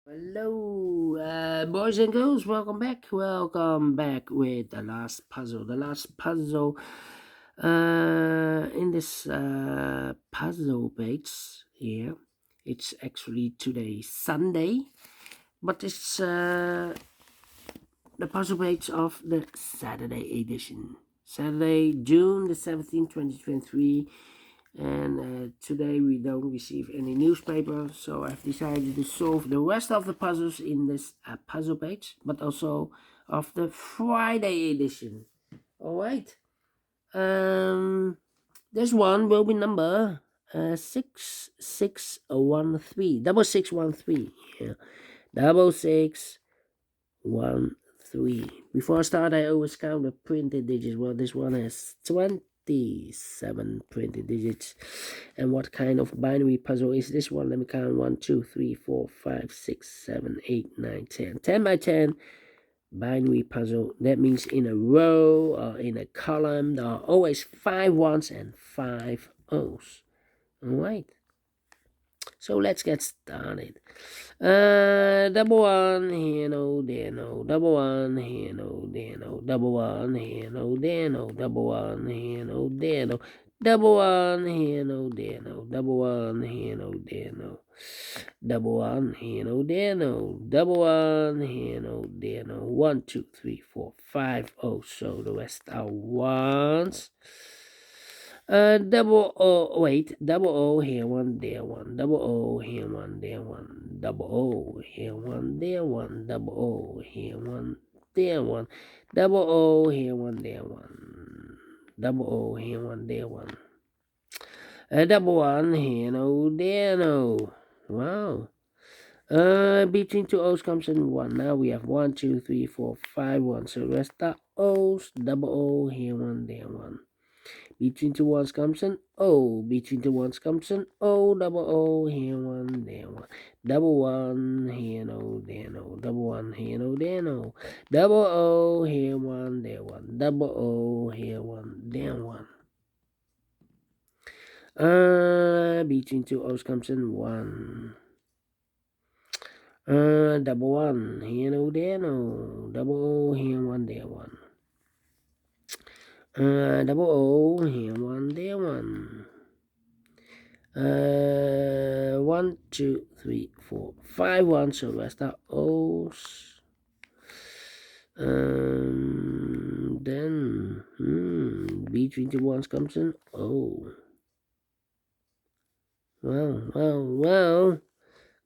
Hello, boys and girls. Welcome back. Welcome back with the last puzzle. The last puzzle in this puzzle page here. It's actually today Sunday, but it's the puzzle page of the Saturday edition. Saturday, June the 17th, 2023. And today we don't receive any newspaper, so I've decided to solve the rest of the puzzles in this puzzle page, but also of the Friday edition. All right. This one will be number 6613, 6613. Yeah, 6613. Before I start, I always count the printed digits. Well, this one has 27 printed digits. And what kind of binary puzzle is this one? Let me count 1, 2, 3, 4, 5, 6, 7, 8, 9, 10. 10 by 10 binary puzzle. That means in a row or in a column, there are always 5 ones and 5 O's. All right. So let's get started. Double one here, no, there, no. Double one here, no, there, no. Double one here, no, there, no. Double one here, no, there, no. Double one here, no, there, no. Double one here, no, there, no. Double one here, no, there, no. Double one here, no, there, no. 1, 2, 3, 4, 5. Oh, so the rest are ones. Double O, wait, double O here, one, there, one, double O here, one, there, one, double O here, one, there, one, double O here, one, there, one, double O here, one, there, one, double O here, one, there, one, double one here, no, there, no, wow. Between two O's comes in one. Now we have 1, 2, 3, 4, 5, 1. So the rest are O's, double O here, one, there, one. Between two ones comes an O. Between two ones comes an O. Double O. Here one, there one. Double one. Here no, there no. Double one. Here no, there no. Double O. Here one, there one. Double O. Here one, there one. Between two O's comes an one. Double one. Here no, there no. Double O. Here one, there one. Double O, here one, there one. 1, 2, 3, 4, 5, 1. So rest are O's. Then between the ones comes an O. Well.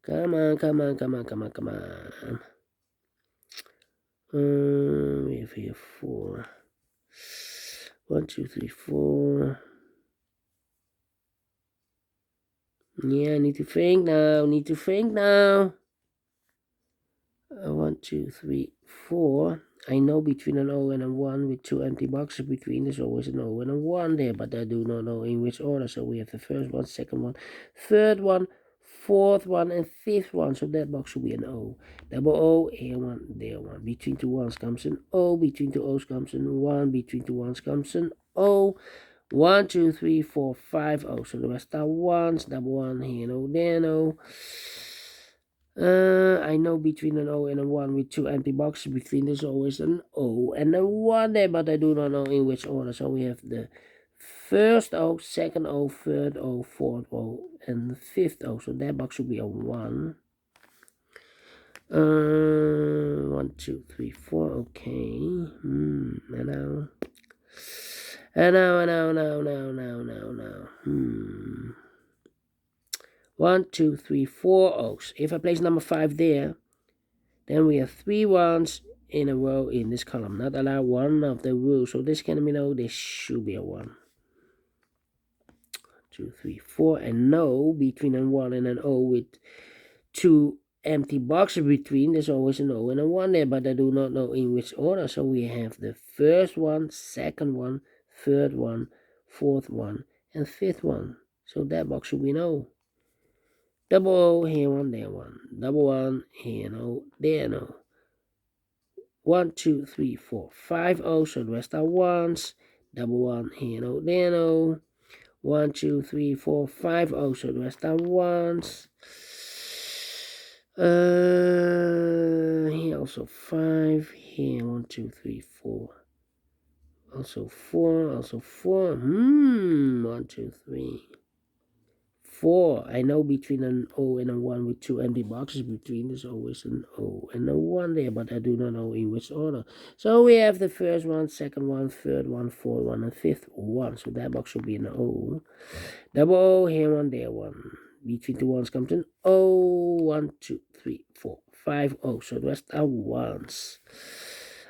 Come on. We have here 4. 1, 2, 3, 4. Yeah, I need to think now. 1, 2, 3, 4. I know between an O and a 1 with 2 empty boxes between, there's always an O and a 1 there, but I do not know in which order. So we have the first one, second one, third one, fourth one, and fifth one. So that box should be an O. Double O, here one, there one. Between two ones comes an O. Between two O's comes an 1. Between two ones comes an O. 1, 2, 3, 4, 5. Oh, so the rest are ones. Double one here, no, there, no. I know between an O and a 1 with 2 empty boxes between, there's always an O and a 1 there, but I do not know in which order. So we have the first O, second O, third O, fourth O, and fifth O. So that box should be a 1. 1, 2, 3, 4. Okay. Now. Now. 1, 2, 3, 4 O's. If I place number 5 there, then we have 3 ones in a row in this column. Not allow one of the rules. So this can be no, this should be a 1. 2, 3, 4. And no, between a 1 and an O with 2 empty boxes between, there's always an O and a 1 there, but I do not know in which order. So we have the first one, second one, third one, fourth one, and fifth one. So that box should be an O. Double O, here one, there one. Double one, here no, there no. 1, 2, 3, 4, 5 O. So the rest are ones. Double one, here no, there no. 1, 2, 3, 4, 5 O. So the rest are ones. Also 5 here. 1, 2, 3, 4. Also 4. Also 4. 1, 2, 3, 4. I know between an O and a 1 with 2 empty boxes between, there's always an O and a 1 there, but I do not know in which order. So we have the first one, second one, third one, fourth one, and fifth one. So that box should be an O. Double O, here one, there one. Between the ones comes an O. 1, 2, 3, 4, 5 O. So the rest are ones.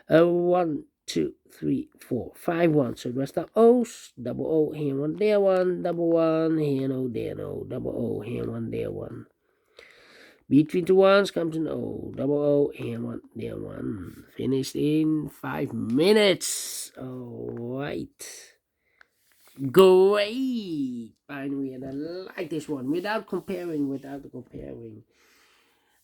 1, 2, 3, 4, 5 1. So the rest are O's. Double O, here one, there one. Double one, here no, there no. Double O, here one, there one. Between the ones comes an O. Double O, here one, there one. Finished in 5 minutes. Alright. Great binary, and I like this one without comparing.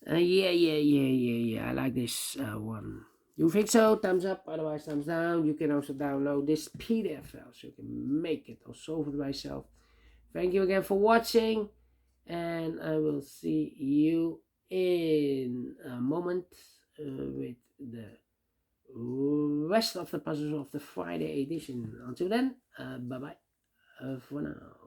Yeah, I like this one. You think so? Thumbs up, otherwise thumbs down. You can also download this PDF file so you can make it or solve it by yourself. Thank you again for watching, and I will see you in a moment with the rest of the puzzles of the Friday edition. Until then, bye bye for now.